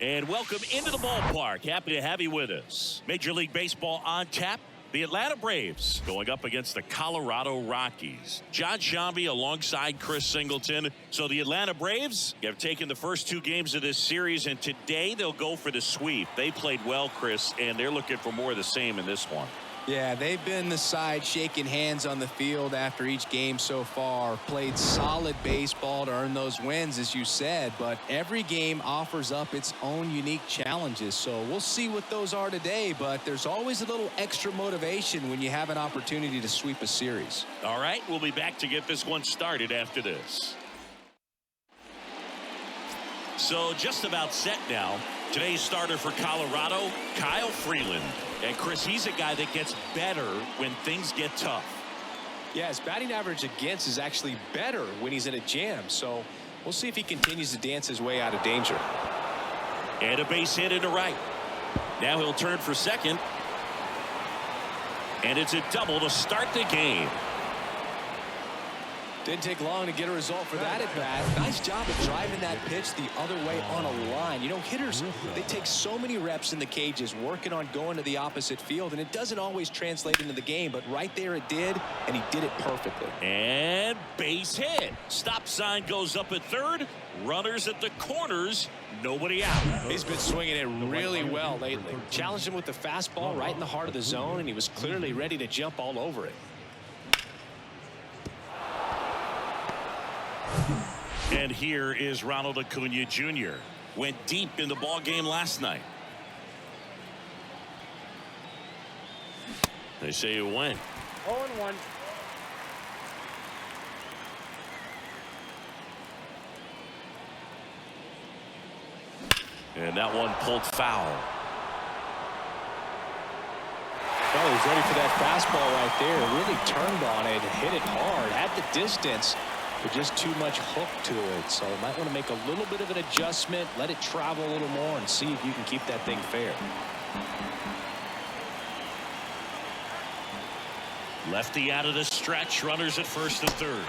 And welcome into the ballpark. Happy to have you with us. Major League Baseball on tap. The Atlanta Braves going up against the Colorado Rockies. John Shambi alongside Chris Singleton. So the Atlanta Braves have taken the first two games of this series, and today they'll go for the sweep. They played well, Chris, and they're looking for more of the same in this one. Yeah, they've been the side shaking hands on the field after each game so far. Played solid baseball to earn those wins, as you said, but every game offers up its own unique challenges. So we'll see what those are today, but there's always a little extra motivation when you have an opportunity to sweep a series. All right, we'll be back to get this one started after this. So just about set now. Today's starter for Colorado, Kyle Freeland. And Chris, he's a guy that gets better when things get tough. Yeah, his batting average against is actually better when he's in a jam. So we'll see if he continues to dance his way out of danger. And a base hit into right. Now he'll turn for second. And it's a double to start the game. Didn't take long to get a result for that at bat. Nice job of driving that pitch the other way on a line. You know, hitters, they take so many reps in the cages working on going to the opposite field, and it doesn't always translate into the game, but right there it did, and he did it perfectly. And base hit. Stop sign goes up at third. Runners at the corners. Nobody out. He's been swinging it really well lately. Challenged him with the fastball right in the heart of the zone, and he was clearly ready to jump all over it. And here is Ronald Acuna Jr. Went deep in the ball game last night. They say it went. 0-1. And that one pulled foul. Well, he's ready for that fastball right there. Really turned on it, hit it hard, had the distance. But just too much hook to it, so you might want to make a little bit of an adjustment, let it travel a little more, and see if you can keep that thing fair. Lefty out of the stretch, runners at first and third.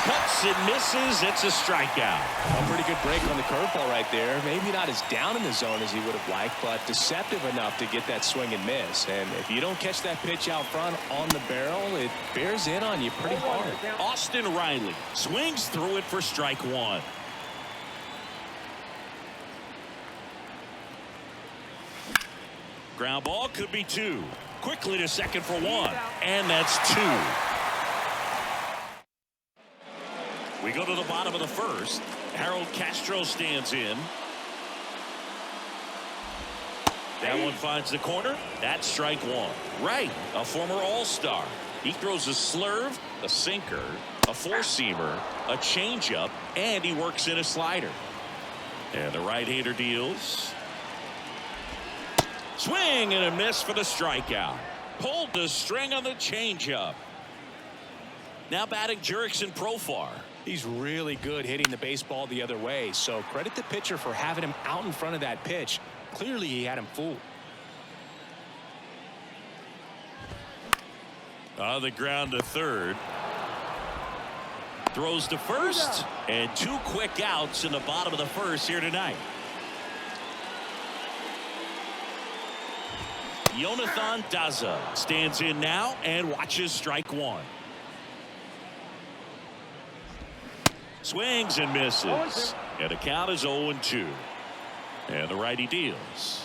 Cuts and misses. It's a strikeout. A pretty good break on the curveball right there. Maybe not as down in the zone as he would have liked, but deceptive enough to get that swing and miss. And if you don't catch that pitch out front on the barrel, it bears in on you pretty hard. Austin Riley swings through it for strike one. Ground ball could be two. Quickly to second for one. And that's two. We go to the bottom of the first. Harold Castro stands in. That one finds the corner. That's strike one. Right, a former All-Star. He throws a slurve, a sinker, a four-seamer, a changeup, and he works in a slider. And the right-hander deals. Swing and a miss for the strikeout. Pulled the string on the changeup. Now batting Jurickson Profar. He's really good hitting the baseball the other way, so credit the pitcher for having him out in front of that pitch. Clearly he had him fooled. On the ground to third. Throws to first, and two quick outs in the bottom of the first here tonight. Jonathan Daza stands in now and watches strike one. Swings and misses. And the count is 0-2. And the righty deals.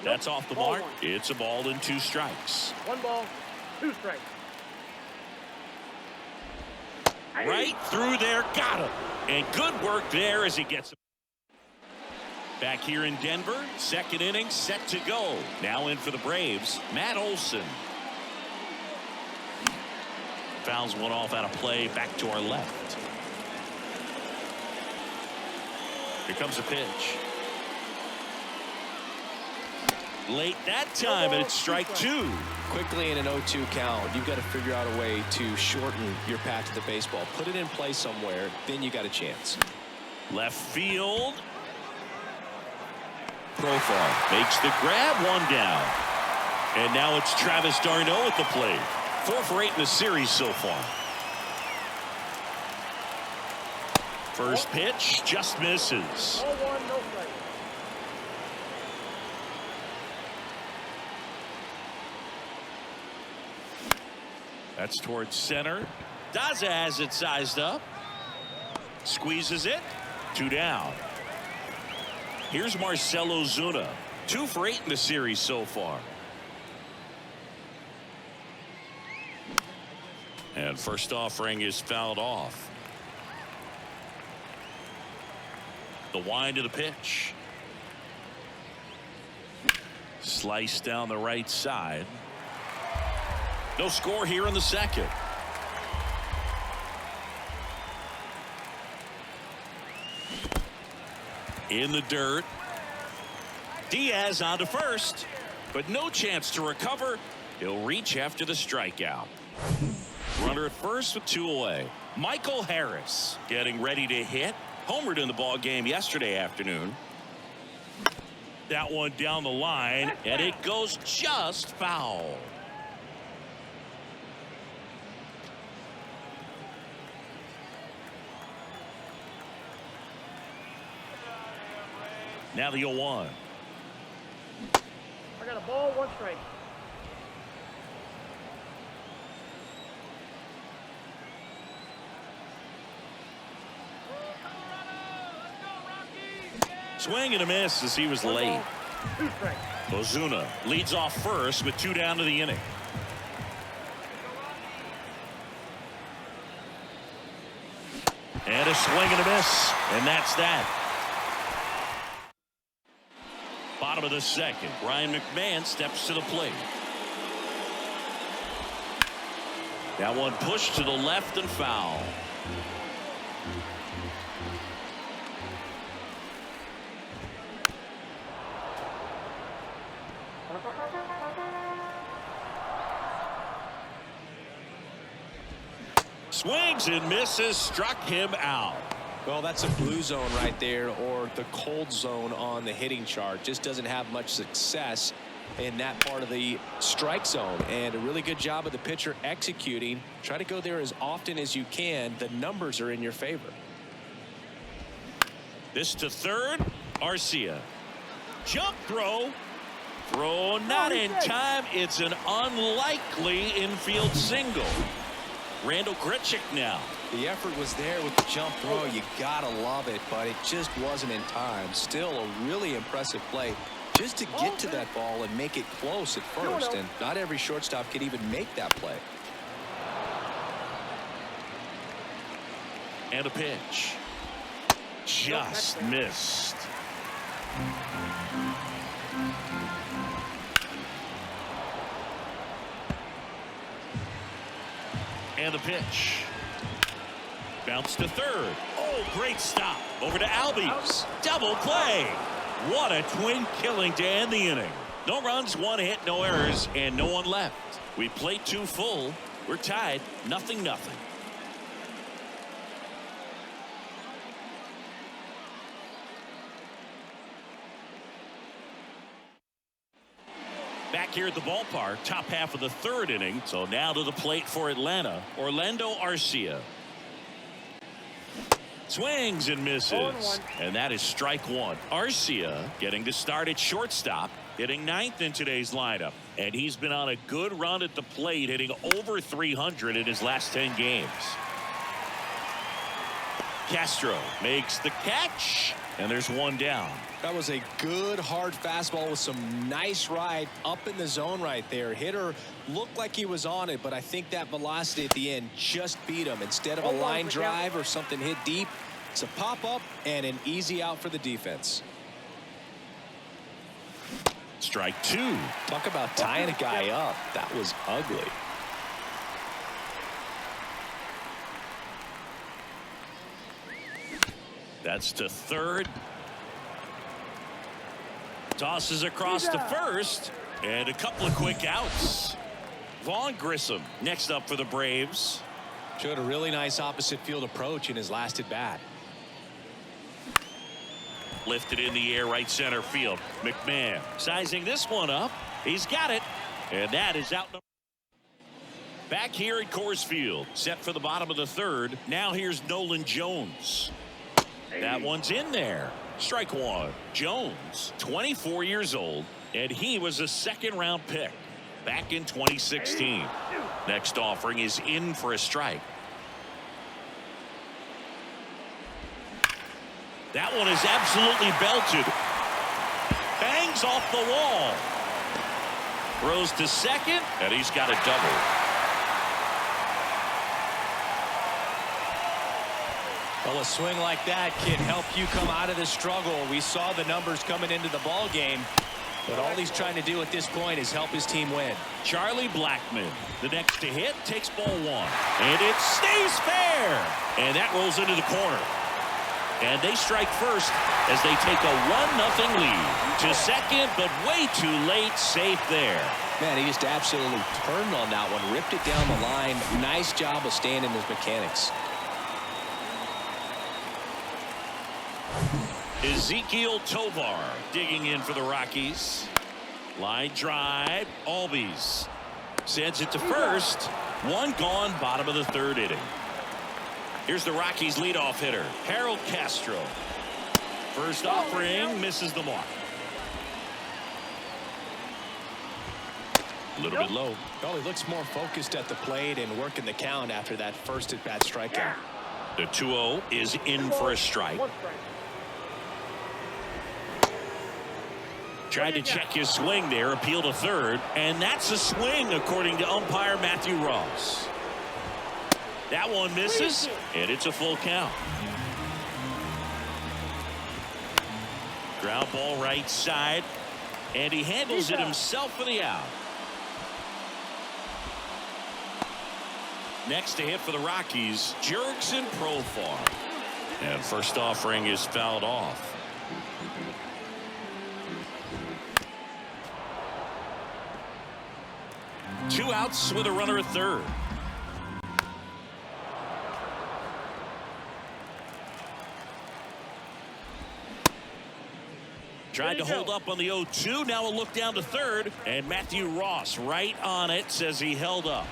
That's off the mark. It's a ball and two strikes. 1 ball, 2 strikes. Right through there. Got him. And good work there as he gets him. Back here in Denver. Second inning set to go. Now in for the Braves, Matt Olson. Fouls one off out of play back to our left. Here comes a pitch. Late that time, and it's strike two. Quickly in an 0-2 count, you've got to figure out a way to shorten your path to the baseball. Put it in play somewhere, then you got a chance. Left field. Profar makes the grab, one down. And now it's Travis d'Arnaud at the plate. 4 for 8 in the series so far. First pitch just misses. Ball one, no strike. That's towards center. Daza has it sized up. Squeezes it. 2 down. Here's Marcell Ozuna. 2 for 8 in the series so far. And first offering is fouled off. The wind of the pitch. Slice down the right side. No score here in the second. In the dirt. Diaz on to first, but no chance to recover. He'll reach after the strikeout. Runner at first with 2 away. Michael Harris getting ready to hit. Homered in the ball game yesterday afternoon. That one down the line, and it goes just foul. Now the 0-1. I got a ball, 1 strike. Swing and a miss as he was late. 2 strikes. Ozuna leads off first with 2 down to the inning. And a swing and a miss, and that's that. Bottom of the second, Ryan McMahon steps to the plate. That one pushed to the left and foul. Swings and misses, struck him out. Well, that's a blue zone right there, or the cold zone on the hitting chart. Just doesn't have much success in that part of the strike zone, and a really good job of the pitcher executing. Try to go there as often as you can. The numbers are in your favor. This to third. Arcia. Jump throw. Throw not in time. It's an unlikely infield single. Randall Grichuk now. The effort was there with the jump throw. You gotta love it, but it just wasn't in time. Still a really impressive play just to get to that ball and make it close at first, and not every shortstop can even make that play. And a pitch. Just missed. And the pitch. Bounce to third. Oh, great stop. Over to Albies. Double play. What a twin killing to end the inning. No runs, 1 hit, no errors, and no one left. We played 2 full. We're tied, 0-0. Back here at the ballpark, top half of the 3rd inning. So now to the plate for Atlanta, Orlando Arcia. Swings and misses, and that is strike 1. Arcia getting to start at shortstop, hitting 9th in today's lineup, and he's been on a good run at the plate, hitting over 300 in his last 10 games. Castro makes the catch, and there's 1 down. That was a good hard fastball with some nice ride up in the zone right there. Hitter looked like he was on it, but I think that velocity at the end just beat him. Instead of a line drive or something hit deep, it's a pop up and an easy out for the defense. Strike 2. Talk about tying a guy up. That was ugly. That's to third. Tosses across to first, and a couple of quick outs. Vaughn Grissom next up for the Braves. Showed a really nice opposite field approach in his last at bat. Lifted in the air, right center field. McMahon sizing this one up. He's got it, and that is out. Back here at Coors Field, set for the bottom of the 3rd. Now here's Nolan Jones. That one's in there. Strike one. Jones, 24 years old, and he was a second-round pick back in 2016. Next offering is in for a strike. That one is absolutely belted. Bangs off the wall. Throws to second, and he's got a double. Well, a swing like that can help you come out of the struggle. We saw the numbers coming into the ball game, but all he's trying to do at this point is help his team win. Charlie Blackmon, the next to hit, takes ball one, and it stays fair, and that rolls into the corner. And they strike first as they take a 1-0 lead. To second, but way too late. Safe there. Man, he just absolutely turned on that one, ripped it down the line. Nice job of staying in his mechanics. Ezequiel Tovar digging in for the Rockies. Line drive. Albies sends it to first. One gone, bottom of the third inning. Here's the Rockies leadoff hitter, Harold Castro. First offering misses the mark. A little bit low. Well, he looks more focused at the plate and working the count after that first at-bat strikeout. The 2-0 is in for a strike. Tried to check his swing there, appeal to third, and that's a swing according to umpire Matthew Ross. That one misses, and it's a full count. Ground ball right side, and he handles it himself for the out. Next to hit for the Rockies, Jurickson Profar. And first offering is fouled off. Two outs with a runner at third. Tried to hold up on the 0-2. Now a look down to third. And Matthew Ross right on it, says he held up.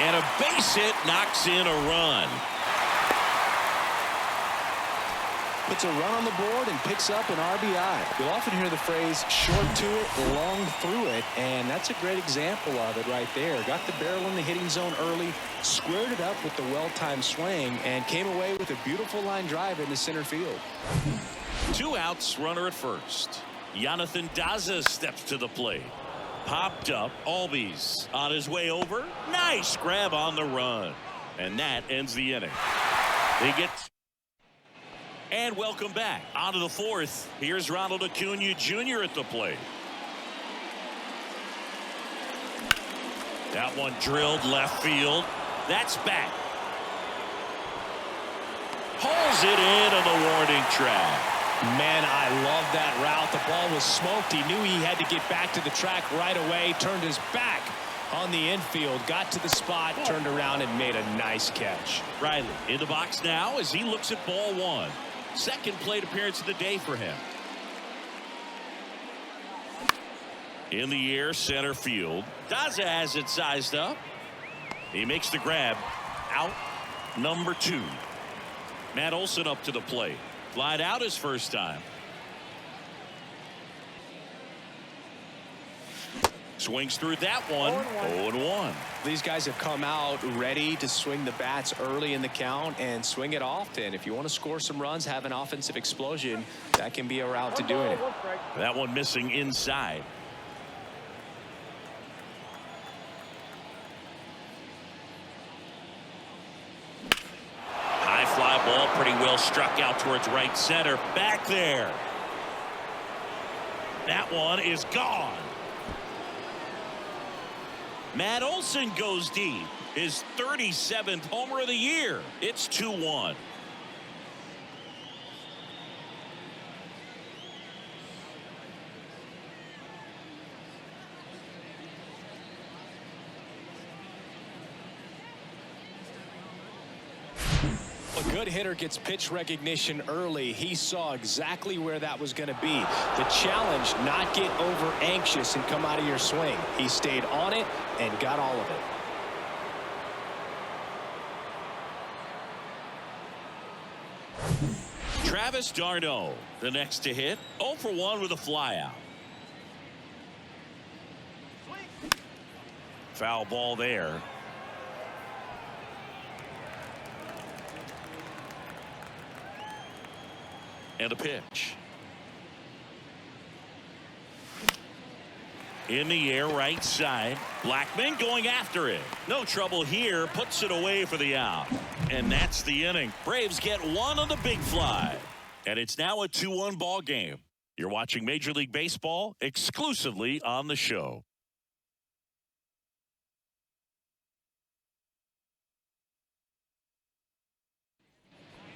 And a base hit knocks in a run. Puts a run on the board and picks up an RBI. You'll often hear the phrase short to it, long through it, and that's a great example of it right there. Got the barrel in the hitting zone early, squared it up with the well-timed swing, and came away with a beautiful line drive into center field. Two outs, runner at first. Jonathan Daza steps to the plate. Popped up. Albies on his way over. Nice grab on the run. And that ends the inning. They get. And welcome back. On to the fourth. Here's Ronald Acuna Jr. at the plate. That one drilled left field. That's back. Pulls it in on the warning track. Man, I love that route. The ball was smoked. He knew he had to get back to the track right away. Turned his back on the infield. Got to the spot, turned around, and made a nice catch. Riley in the box now as he looks at ball one. Second plate appearance of the day for him. In the air, center field. Daza has it sized up. He makes the grab. Out number 2. Matt Olson up to the plate. Flied out his first time. Swings through that one. 0-1. These guys have come out ready to swing the bats early in the count and swing it often. If you want to score some runs, have an offensive explosion, that can be a route to doing it. That one missing inside. High fly ball, pretty well struck out towards right center. Back there. That one is gone. Matt Olson goes deep. His 37th homer of the year. It's 2-1. A good hitter gets pitch recognition early. He saw exactly where that was going to be. The challenge, not get over anxious and come out of your swing. He stayed on it and got all of it. Travis d'Arnaud, the next to hit. 0 for 1 with a flyout. Foul ball there. And a pitch. In the air, right side. Blackmon going after it. No trouble here. Puts it away for the out. And that's the inning. Braves get one on the big fly. And it's now a 2-1 ball game. You're watching Major League Baseball exclusively on the show.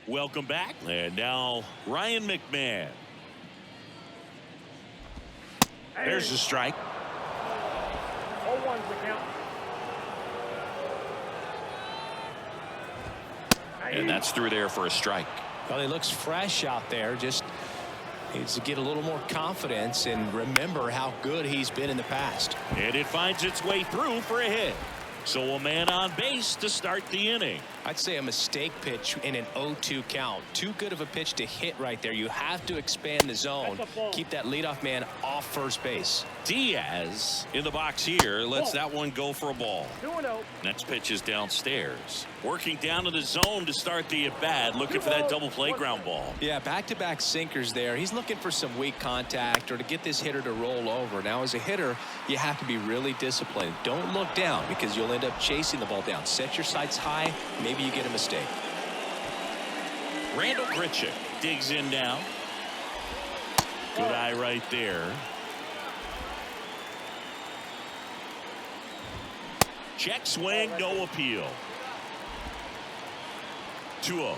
Welcome back. And now Ryan McMahon. There's the strike. 0-1's the count. And that's through there for a strike. Well, he looks fresh out there. Just needs to get a little more confidence and remember how good he's been in the past. And it finds its way through for a hit. So a man on base to start the inning. I'd say a mistake pitch in an 0-2 count. Too good of a pitch to hit right there. You have to expand the zone. Keep that leadoff man off first base. Diaz in the box here lets that one go for a ball. 2-0. Next pitch is downstairs. Working down to the zone to start the at-bat. Looking for that double play ground ball. Yeah, back-to-back sinkers there. He's looking for some weak contact or to get this hitter to roll over. Now, as a hitter, you have to be really disciplined. Don't look down because you'll end up chasing the ball down. Set your sights high. Maybe you get a mistake. Randall Grichuk digs in now. Good eye right there. Check swing, no appeal. 2-0.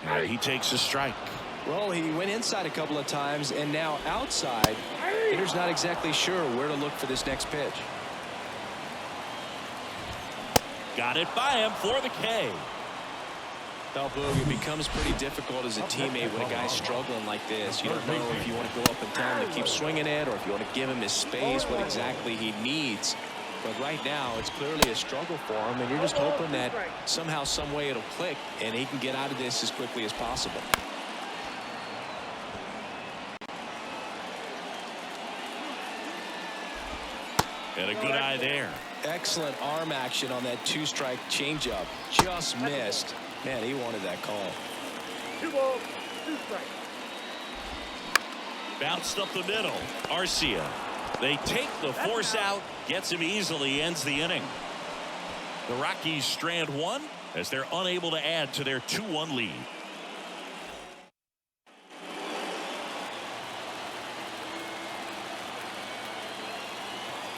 And he takes a strike. Well, he went inside a couple of times and now outside. Hitter's not exactly sure where to look for this next pitch. Got it by him for the K. Well, Boog, it becomes pretty difficult as a teammate when a guy's struggling like this. You don't know if you want to go up and tell him to keep swinging it or if you want to give him his space, what exactly he needs. But right now, it's clearly a struggle for him, and you're just hoping that somehow, some way it'll click, and he can get out of this as quickly as possible. And a good eye there. Excellent arm action on that two-strike changeup. Just missed. Man, he wanted that call. 2 balls, 2 strikes. Bounced up the middle. Arcia. They take the force out. Gets him easily. Ends the inning. The Rockies strand one as they're unable to add to their 2-1 lead.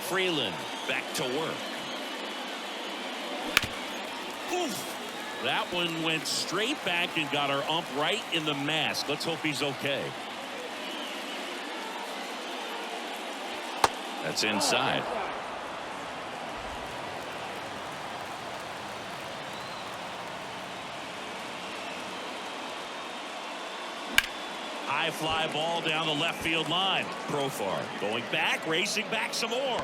Freeland back to work. Oof. That one went straight back and got our ump right in the mask. Let's hope he's okay. That's inside. High fly ball down the left field line. Profar going back, racing back some more.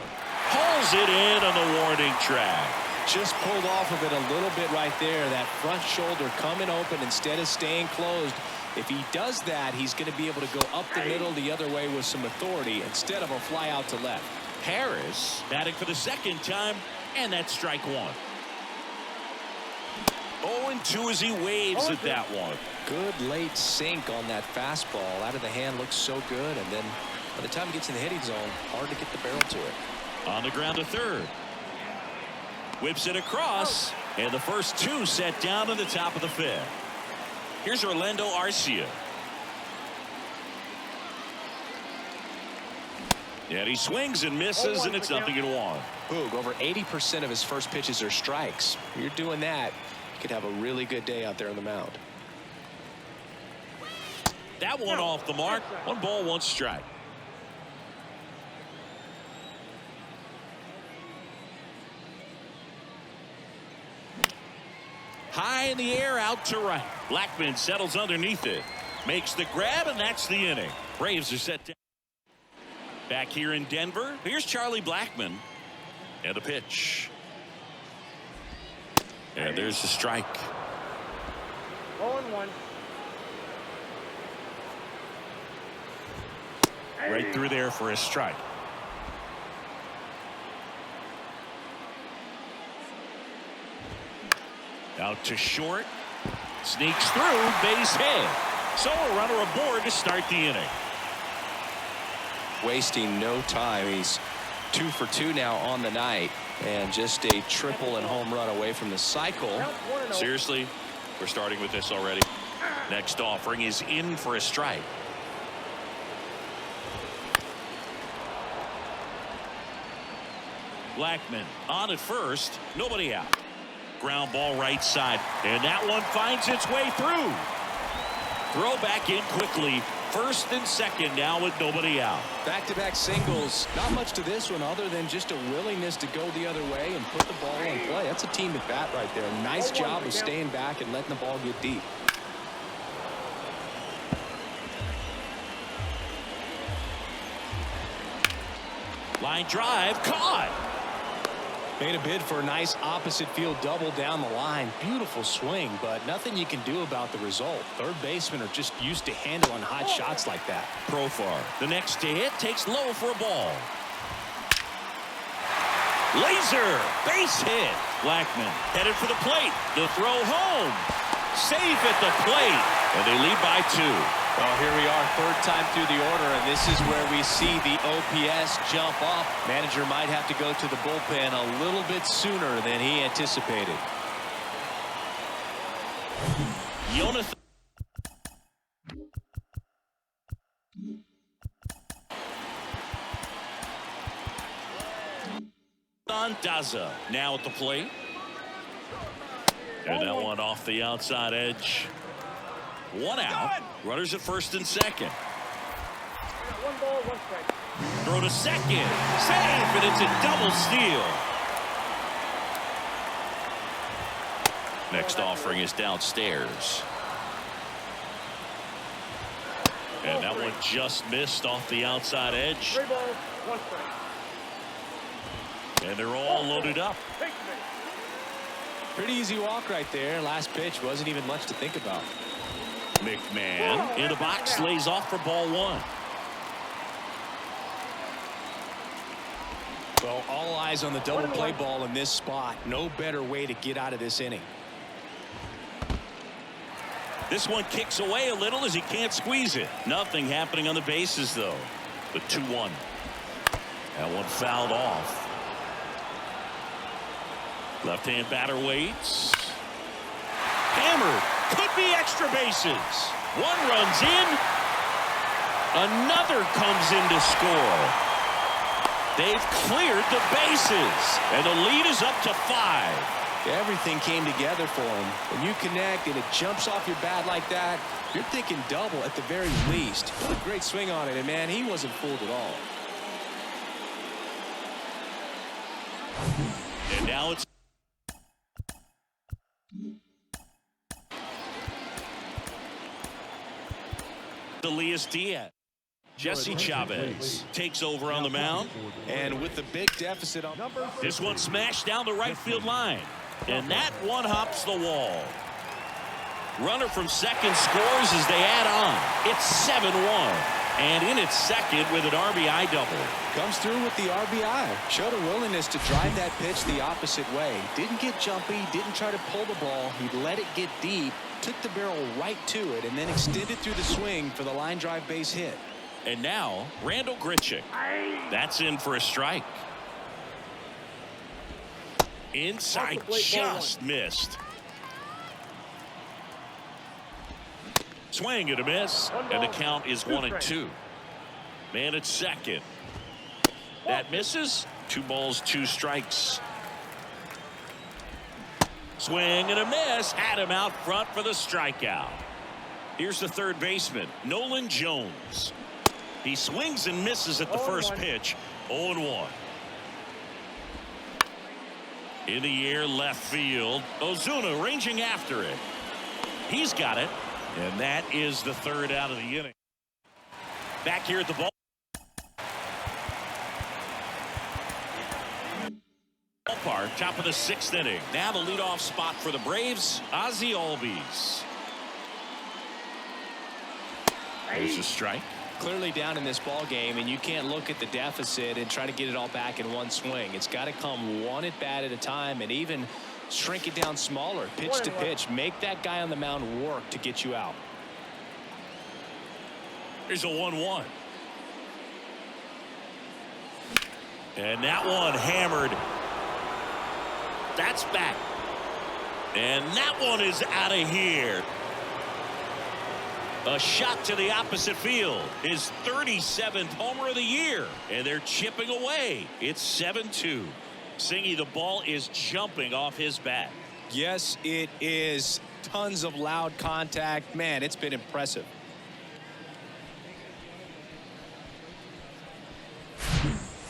Pulls it in on the warning track. Just pulled off of it a little bit right there. That front shoulder coming open instead of staying closed. If he does that, he's going to be able to go up the middle the other way with some authority instead of a fly out to left. Harris batting for the second time, and that's strike one. 0-2 as he waves at that one. Good late sink on that fastball. Out of the hand, looks so good, and then by the time he gets in the hitting zone, hard to get the barrel to it. On the ground to third. Whips it across, and the first two set down in the top of the fifth. Here's Orlando Arcia. And he swings and misses, and it's 0-1. Boog, over 80% of his first pitches are strikes. If you're doing that, you could have a really good day out there on the mound. That one off the mark. 1 ball, 1 strike. High in the air, out to right. Blackmon settles underneath it. Makes the grab, and that's the inning. Braves are set down. Back here in Denver, here's Charlie Blackmon. And a pitch. And there's the strike. 0-1. Right through there for a strike. Out to short. Sneaks through, base hit. So a runner aboard to start the inning. Wasting no time. He's 2 for 2 now on the night, and just a triple and home run away from the cycle. Seriously, we're starting with this already. Next offering is in for a strike. Blackmon on at first, nobody out. Ground ball right side, and that one finds its way through. Throw back in quickly. First and second now with nobody out. Back-to-back singles. Not much to this one other than just a willingness to go the other way and put the ball in play. That's a team at bat right there. Nice job of staying back and letting the ball get deep. Line drive caught. Made a bid for a nice opposite field double down the line. Beautiful swing, but nothing you can do about the result. Third basemen are just used to handling hot shots like that. Profar, the next to hit, takes low for a ball. Laser, base hit. Blackmon headed for the plate. The throw home. Safe at the plate. And they lead by 2. Well, here we are, third time through the order, and this is where we see the OPS jump up. Manager might have to go to the bullpen a little bit sooner than he anticipated. Daza now at the plate. And that one off the outside edge. 1 out. Runners at first and second. 1 ball, 1 strike. Throw to second. Safe, and it's a double steal. Next offering is downstairs. And that one just missed off the outside edge. 3 balls, 1 strike. And they're all loaded up. Pretty easy walk right there. Last pitch wasn't even much to think about. McMahon in the box, lays off for ball 1. Well, all eyes on the double play ball in this spot. No better way to get out of this inning. This one kicks away a little as he can't squeeze it. Nothing happening on the bases, though. The 2-1. That one fouled off. Left-hand batter waits. Hammered. Could be extra bases. One runs in. Another comes in to score. They've cleared the bases. And the lead is up to 5. Everything came together for him. When you connect and it jumps off your bat like that, you're thinking double at the very least. What a great swing on it. And, man, he wasn't fooled at all. And now it's Elias Diaz. Jesse Chavez takes over on the mound. And with the big deficit on This one smashed down the right field line. And that one hops the wall. Runner from second scores as they add on. It's 7-1. And in its second with an RBI double. Comes through with the RBI. Showed a willingness to drive that pitch the opposite way. Didn't get jumpy, didn't try to pull the ball. He let it get deep, took the barrel right to it, and then extended through the swing for the line drive base hit. And now, Randall Grichuk. That's in for a strike. Inside, just missed. Swing and a miss, and the count is 1-2. Man at second. That misses. 2 balls, 2 strikes. Swing and a miss. Had him out front for the strikeout. Here's the third baseman, Nolan Jones. He swings and misses at the first pitch. 0-1. In the air, left field. Ozuna ranging after it. He's got it. And that is the third out of the inning. Back here at the ballpark, top of the 6th inning. Now the leadoff spot for the Braves, Ozzie Albies. There's a strike. clearly down in this ball game, and you can't look at the deficit and try to get it all back in one swing. It's got to come one at bat at a time, and even shrink it down smaller, pitch to pitch. Make that guy on the mound work to get you out. Here's a 1-1. And that one hammered. That's back. And that one is out of here. A shot to the opposite field. His 37th homer of the year. And they're chipping away. It's 7-2. Singy, the ball is jumping off his bat. Yes, it is. Tons of loud contact. Man, it's been impressive.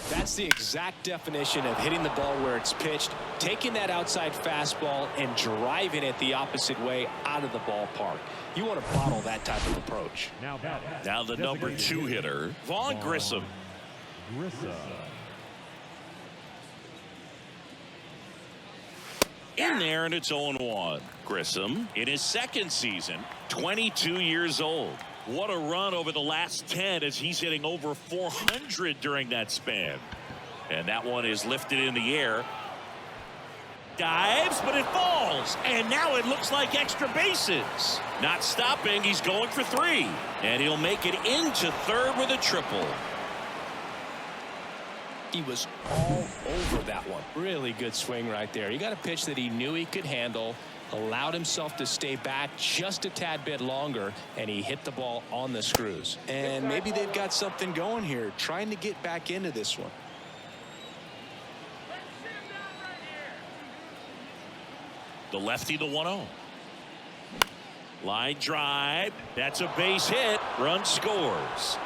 That's the exact definition of hitting the ball where it's pitched, taking that outside fastball and driving it the opposite way out of the ballpark. You want to bottle that type of approach. Now the number 2 hitter, Vaughn Grissom. In there, and it's 0-1. Grissom, in his second season, 22 years old. What a run over the last 10 as he's hitting over 400 during that span. And that one is lifted in the air. Dives, but it falls. And now it looks like extra bases. Not stopping. He's going for 3. And he'll make it into third with a triple. He was all over that one. Really good swing right there. He got a pitch that he knew he could handle, allowed himself to stay back just a tad bit longer, and he hit the ball on the screws. And maybe they've got something going here, trying to get back into this one. The lefty, the 1-0. Line drive. That's a base hit. Run scores.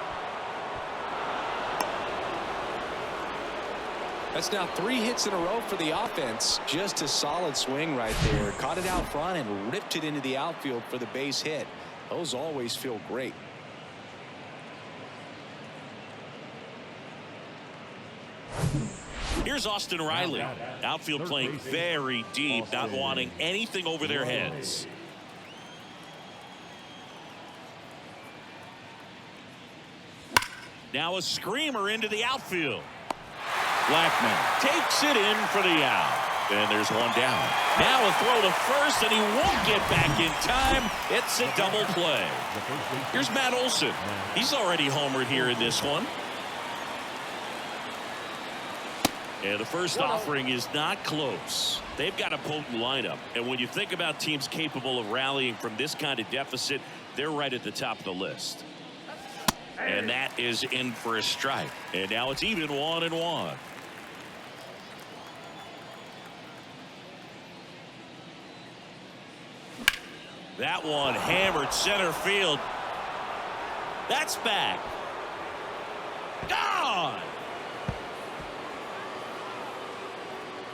That's now 3 hits in a row for the offense. Just a solid swing right there. Caught it out front and ripped it into the outfield for the base hit. Those always feel great. Here's Austin Riley. Outfield playing very deep, not wanting anything over their heads. Now a screamer into the outfield. Blackmon takes it in for the out. And there's one down. Now a throw to first, and he won't get back in time. It's a double play. Here's Matt Olson. He's already homered here in this one. And the first offering is not close. They've got a potent lineup. And when you think about teams capable of rallying from this kind of deficit, they're right at the top of the list. And that is in for a strike. And now it's even 1-1. That one hammered center field. That's back. Gone.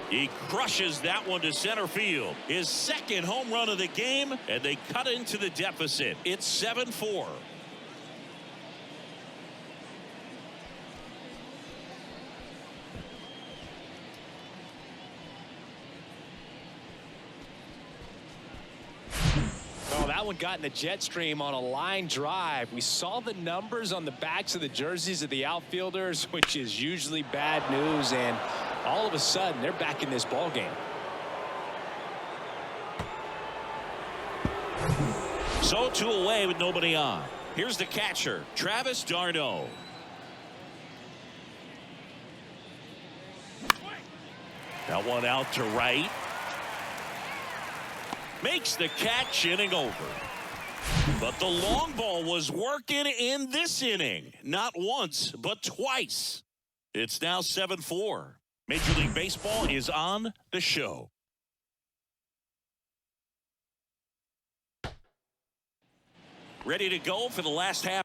He crushes that one to center field. His second home run of the game, and they cut into the deficit. It's 7-4. Oh, that one got in the jet stream on a line drive. We saw the numbers on the backs of the jerseys of the outfielders, which is usually bad news, and all of a sudden they're back in this ball game. So 2 away with nobody on. Here's the catcher, Travis d'Arnaud. That one out to right. Makes the catch, inning over. But the long ball was working in this inning. Not once, but twice. It's now 7-4. Major League Baseball is on the show. Ready to go for the last half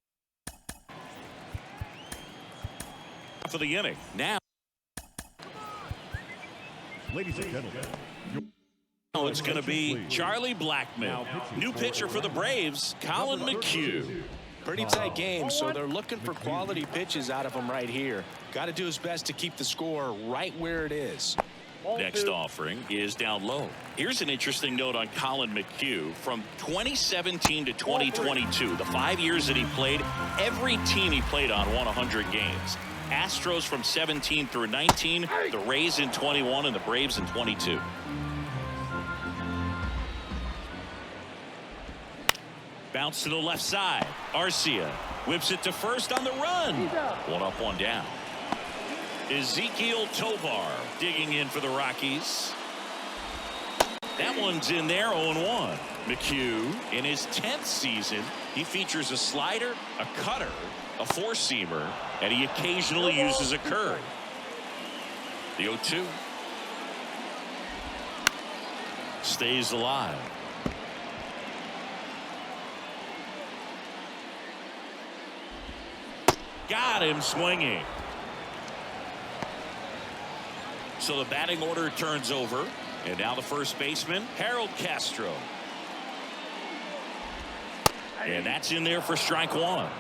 of the inning. Now, ladies and gentlemen, it's going to be Charlie Blackmon. New pitcher for the Braves, Colin McHugh. Pretty tight game, so they're looking for quality pitches out of him right here. Got to do his best to keep the score right where it is. Next offering is down low. Here's an interesting note on Colin McHugh. From 2017 to 2022, the 5 years that he played, every team he played on won 100 games. Astros from 17 through 19, the Rays in 21, and the Braves in 22. Bounce to the left side. Arcia whips it to first on the run. One up, one down. Ezequiel Tovar digging in for the Rockies. That one's in there, 0-1. McHugh, in his 10th season, he features a slider, a cutter, a four-seamer, and he occasionally uses a curve. The 0-2. Stays alive. Got him swinging. So the batting order turns over. And now the first baseman, Harold Castro. And that's in there for strike one.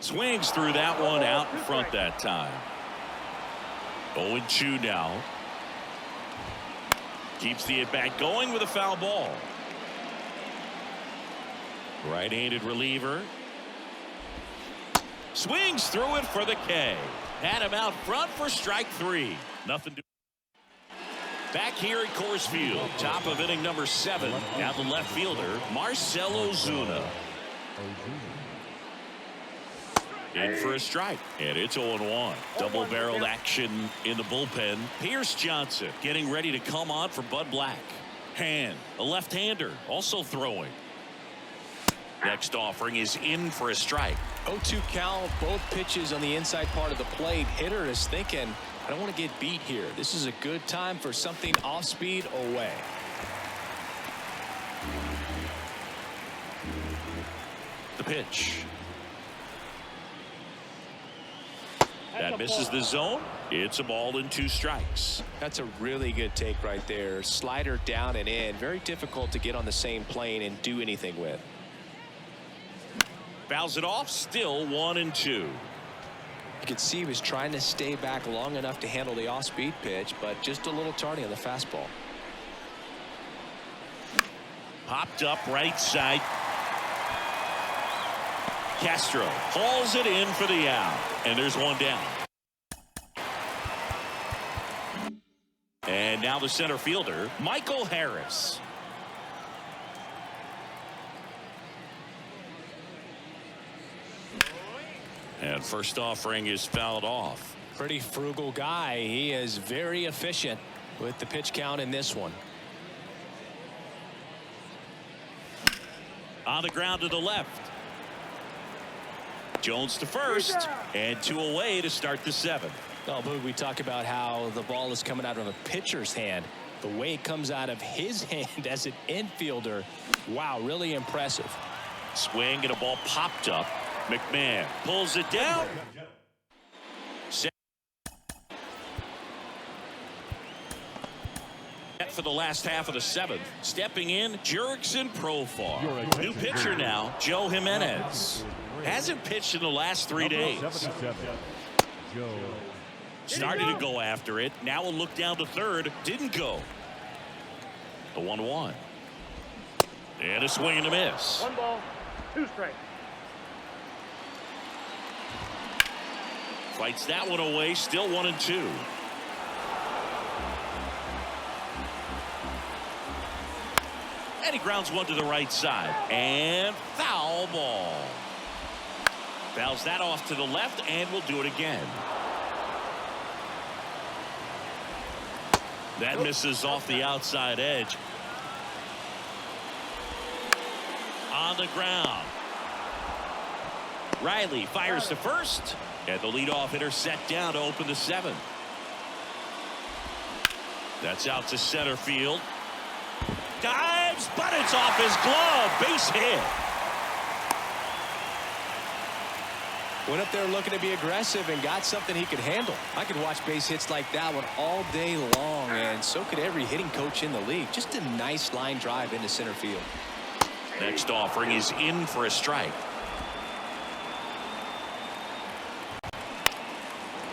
Swings through that one out in front that time. 0-2 now. Keeps the at-bat going with a foul ball. Right-handed reliever. Swings through it for the K. Had him out front for strike three. Nothing to. Back here at Coors Field, top of inning number 7. Now the left fielder, Marcell Ozuna. In for a strike, and it's 0-1. Double-barreled action in the bullpen. Pierce Johnson getting ready to come on for Bud Black. Hand, a left-hander, also throwing. Next offering is in for a strike. 0-2 count, both pitches on the inside part of the plate. Hitter is thinking, I don't want to get beat here. This is a good time for something off speed away. The pitch. That misses the zone. It's a ball and 2 strikes. That's a really good take right there. Slider down and in. Very difficult to get on the same plane and do anything with. Fouls it off. Still 1-2. You could see he was trying to stay back long enough to handle the off-speed pitch, but just a little tardy on the fastball. Popped up right side. Castro hauls it in for the out, and there's one down. And now the center fielder, Michael Harris. And first offering is fouled off. Pretty frugal guy. He is very efficient with the pitch count in this one. On the ground to the left. Jones to first, and 2 away to start the 7th. Oh, Boog, we talk about how the ball is coming out of a pitcher's hand. The way it comes out of his hand as an infielder, wow, really impressive. Swing and a ball popped up. McMahon pulls it down. For the last half of the 7th. Stepping in, Jurickson Profar. New pitcher now, Joe Jimenez. Hasn't pitched in the last 3 days. Started to go after it. Now a look down to third. Didn't go. The 1-1. And a swing and a miss. 1 ball, 2 strikes. Fights that one away. Still 1-2. And he grounds one to the right side. And foul ball. Fouls that off to the left, and will do it again. That misses off the outside edge. On the ground. Riley fires to first. And the leadoff hitter set down to open the 7th. That's out to center field. Dives, but it's off his glove. Base hit. Went up there looking to be aggressive and got something he could handle. I could watch base hits like that one all day long, and so could every hitting coach in the league. Just a nice line drive into center field. Next offering is in for a strike.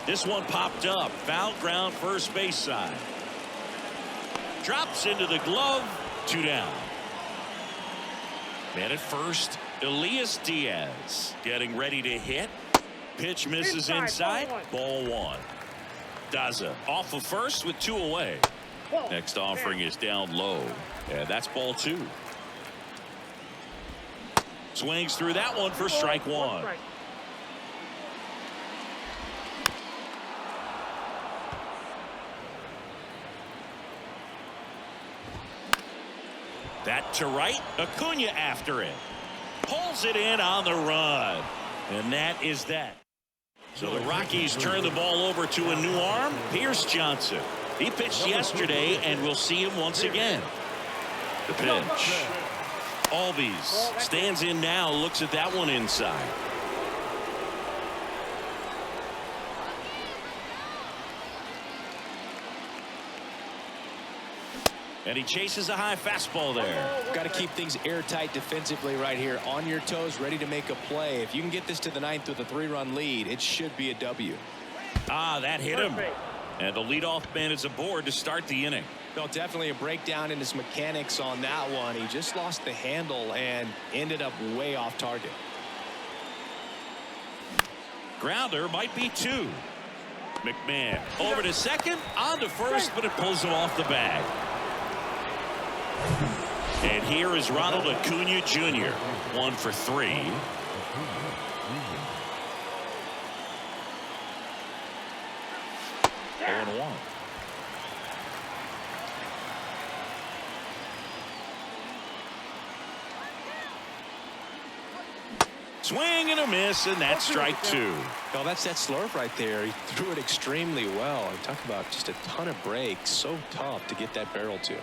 This one popped up. Foul ground first base side. Drops into the glove. 2 down. Man at first, Elias Diaz getting ready to hit. Pitch misses inside. Ball 1. Daza off of first with 2 away. Next offering is down low. And that's ball 2. Swings through that one for strike 1. That to right. Acuna after it. Pulls it in on the run. And that is that. So the Rockies turn the ball over to a new arm. Pierce Johnson. He pitched yesterday, and we'll see him once again. The pitch. Albies stands in now. Looks at that one inside. And he chases a high fastball there. Got to keep things airtight defensively right here. On your toes, ready to make a play. If you can get this to the 9th with a 3-run lead, it should be a W. That hit him. And the leadoff man is aboard to start the inning. Well, definitely a breakdown in his mechanics on that one. He just lost the handle and ended up way off target. Grounder might be 2. McMahon over to second, on to first, but it pulls him off the bag. And here is Ronald Acuna Jr. 1 for 3. And 1. Swing and a miss, and that's strike 2. Well, that's that slurve right there. He threw it extremely well. Talk about just a ton of breaks. So tough to get that barrel to.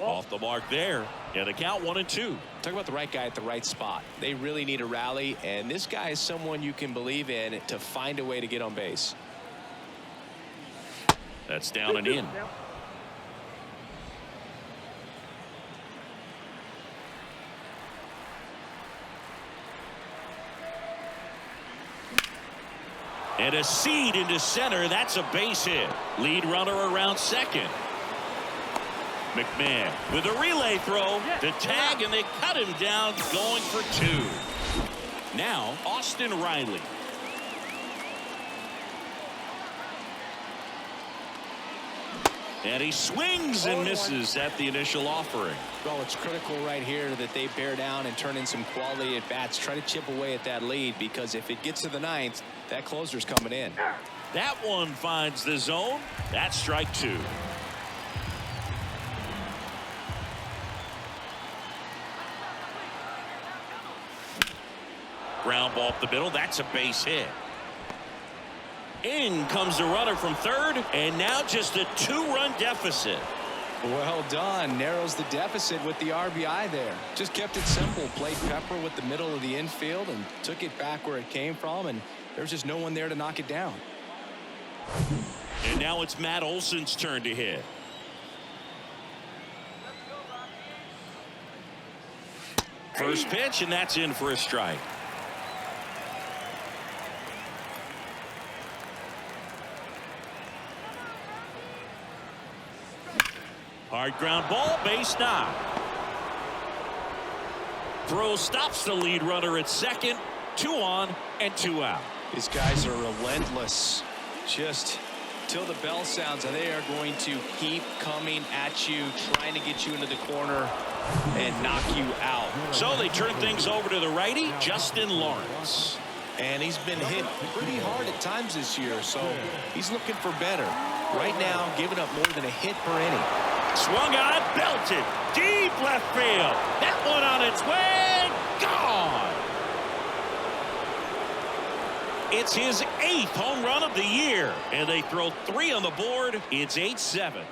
Off the mark there. And the count 1-2. Talk about the right guy at the right spot. They really need a rally, and this guy is someone you can believe in to find a way to get on base. That's down and in. And a seed into center. That's a base hit. Lead runner around second. McMahon with a relay throw. The tag, and they cut him down, going for 2. Now Austin Riley. And he swings and misses at the initial offering. Well, it's critical right here that they bear down and turn in some quality at bats. Try to chip away at that lead, because if it gets to the 9th, that closer's coming in. That one finds the zone. That's strike 2. Ground ball up the middle. That's a base hit. In comes the runner from third, and now just a 2-run deficit. Well done. Narrows the deficit with the RBI there. Just kept it simple. Played pepper with the middle of the infield and took it back where it came from, and there's just no one there to knock it down. And now it's Matt Olson's turn to hit. First pitch, and that's in for a strike. Hard ground ball, base knock. Throw stops the lead runner at second. 2 on and 2 out. These guys are relentless. Just till the bell sounds, and they are going to keep coming at you, trying to get you into the corner and knock you out. So they turn things over to the righty, Justin Lawrence. And he's been hit pretty hard at times this year, so he's looking for better. Right now, giving up more than a hit per inning. Swung on, belted, deep left field. That one on its way, gone. It's his 8th home run of the year, and they throw 3 on the board. It's 8-7.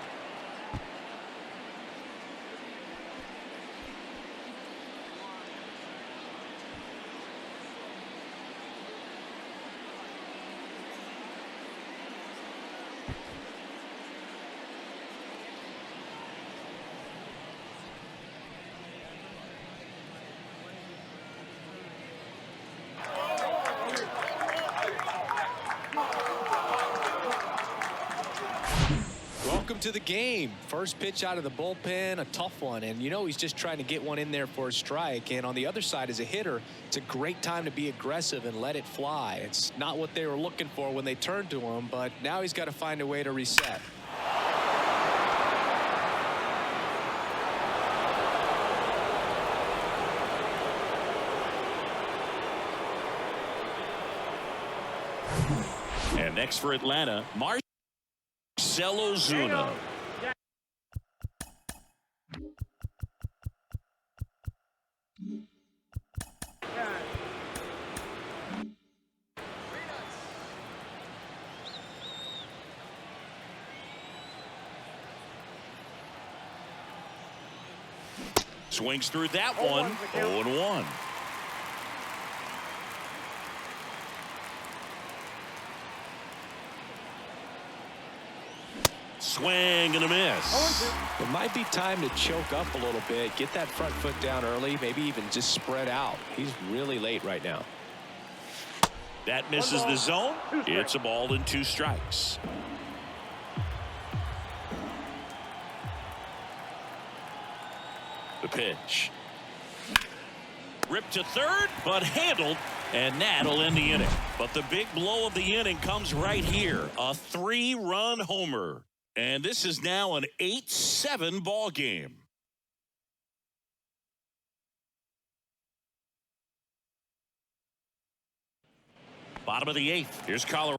to the game. First pitch out of the bullpen, a tough one, and you know he's just trying to get one in there for a strike. And on the other side, as a hitter, it's a great time to be aggressive and let it fly. It's not what they were looking for when they turned to him, but now he's got to find a way to reset. And next for Atlanta, Marcell Ozuna. Swings through that one. 0-1. Swing and a miss. It might be time to choke up a little bit, get that front foot down early, maybe even just spread out. He's really late right now. That misses the zone. It's a ball and 2 strikes. The pitch. Ripped to third, but handled, and that'll end the inning. But the big blow of the inning comes right here. A 3-run homer. And this is now an 8-7 ball game. Bottom of the 8th. Here's Colorado.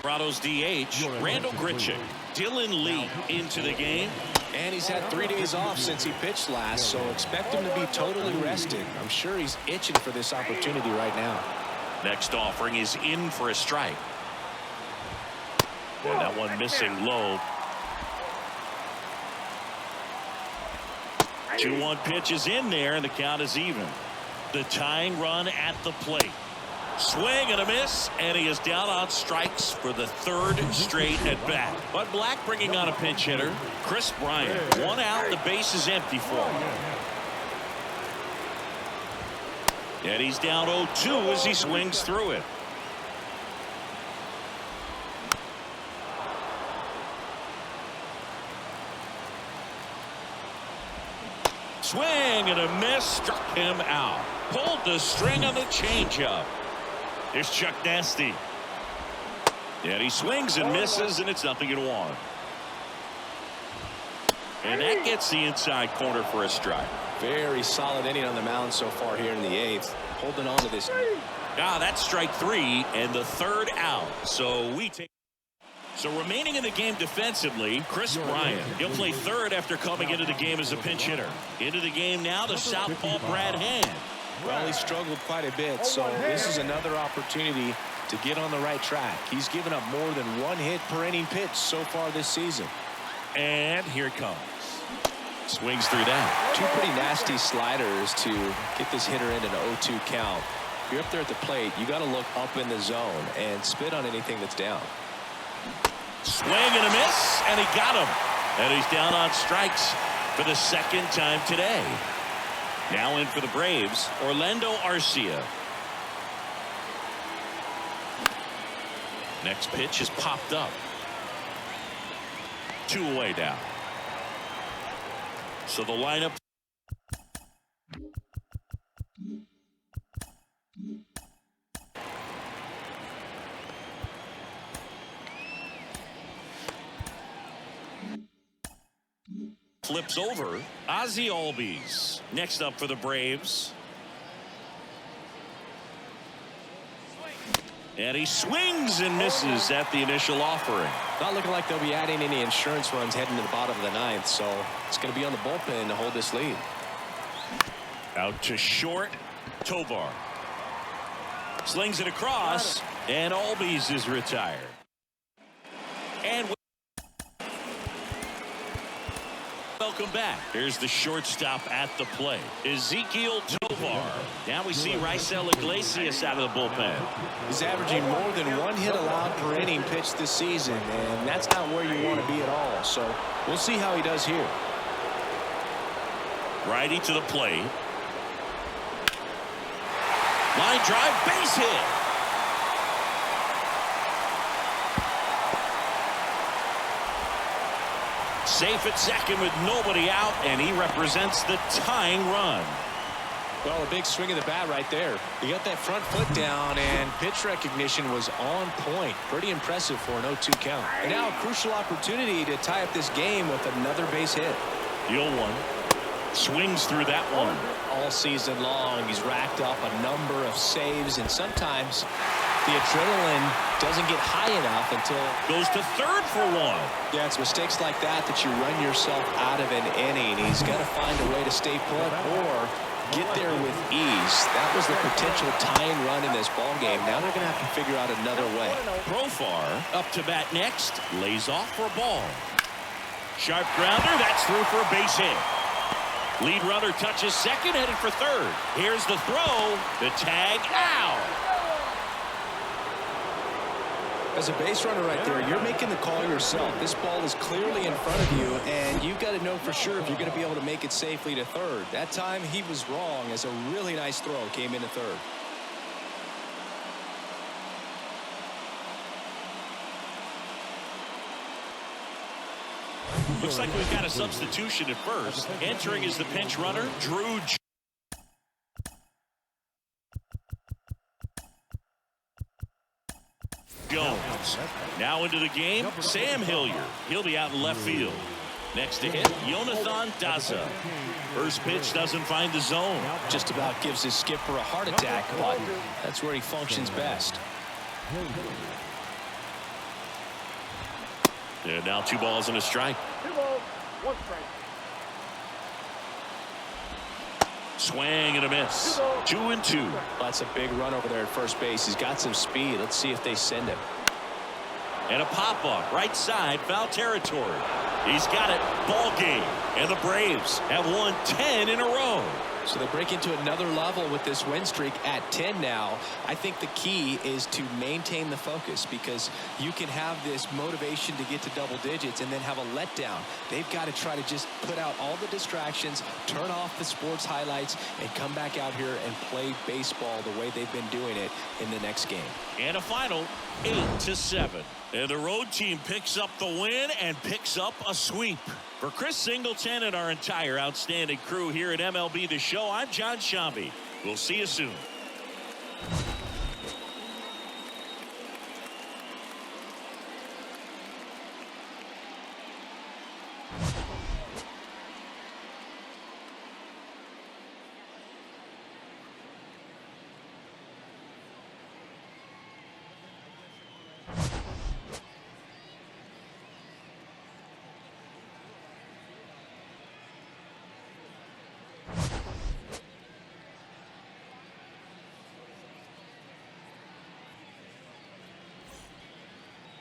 Colorado's DH, Randall Grichuk. Dylan Lee into the game. And he's had 3 days off since he pitched last, so expect him to be totally rested. I'm sure he's itching for this opportunity right now. Next offering is in for a strike. And that one missing low. 2-1 pitch is in there, and the count is even. The tying run at the plate. Swing and a miss, and he is down on strikes for the 3rd straight at bat. But Black bringing on a pinch hitter, Kris Bryant. 1 out, the base is empty for him. And he's down 0-2 as he swings through it. Swing and a miss, struck him out. Pulled the string on the changeup. Here's Chuck Nasty. And he swings and misses, and it's 0-1. And that gets the inside corner for a strike. Very solid inning on the mound so far here in the 8th. Holding on to this. That's strike 3 and the 3rd out. So remaining in the game defensively, Kris Bryant. He'll play 3rd after coming into the game as a pinch hitter. Into the game now, the southpaw Brad Hand. Well, he struggled quite a bit, so this is another opportunity to get on the right track. He's given up more than 1 hit per inning pitch so far this season. And here it comes. Swings through that. 2 pretty nasty sliders to get this hitter in an 0-2 count. If you're up there at the plate, you got to look up in the zone and spit on anything that's down. Swing and a miss, and he got him. And he's down on strikes for the 2nd time today. Now in for the Braves, Orlando Arcia. Next pitch is popped up. 2 away now. So the lineup. Flips over. Ozzie Albies next up for the Braves. And he swings and misses at the initial offering. Not looking like they'll be adding any insurance runs heading to the bottom of the 9th, so it's going to be on the bullpen to hold this lead. Out to short, Tovar. Slings it across, and Albies is retired. And welcome back. Here's the shortstop at the plate, Ezequiel Tovar. Now we see Raisel Iglesias out of the bullpen. He's averaging more than 1 hit allowed per inning pitched this season, and that's not where you want to be at all. So we'll see how he does here. Righty to the plate. Line drive, base hit. Safe at second with nobody out, and he represents the tying run. Well, a big swing of the bat right there. He got that front foot down, and pitch recognition was on point. Pretty impressive for an 0-2 count. And now a crucial opportunity to tie up this game with another base hit. The 0-1. Swings through that one. All season long, he's racked up a number of saves, and sometimes the adrenaline doesn't get high enough until goes to third for one. Yeah, it's mistakes like that that you run yourself out of an inning. He's got to find a way to stay put or get there with ease. That was the potential tying run in this ball game. Now they're going to have to figure out another way. Profar up to bat next, lays off for a ball. Sharp grounder, that's through for a base hit. Lead runner touches second, headed for third. Here's the throw, the tag, out. As a base runner right there, you're making the call yourself. This ball is clearly in front of you, and you've got to know for sure if you're going to be able to make it safely to third. That time he was wrong, as a really nice throw came into third. Looks like we've got a substitution at first. Entering is the pinch runner, Drew Jones. Now into the game, Sam Hilliard. He'll be out in left field. Next to hit, Jonathan Daza. First pitch doesn't find the zone. Just about gives his skipper a heart attack, but that's where he functions best. And now 2 balls and a strike. 2 balls, 1 strike. Swing and a miss. 2-2. That's a big run over there at first base. He's got some speed. Let's see if they send him. And a pop-up right side, foul territory. He's got it. Ball game. And the Braves have won 10 in a row. So they break into another level with this win streak at 10 now. I think the key is to maintain the focus, because you can have this motivation to get to double digits and then have a letdown. They've got to try to just put out all the distractions, turn off the sports highlights, and come back out here and play baseball the way they've been doing it in the next game. And a final 8-7. And the road team picks up the win and picks up a sweep. For Chris Singleton and our entire outstanding crew here at MLB The Show, I'm John Shambi. We'll see you soon.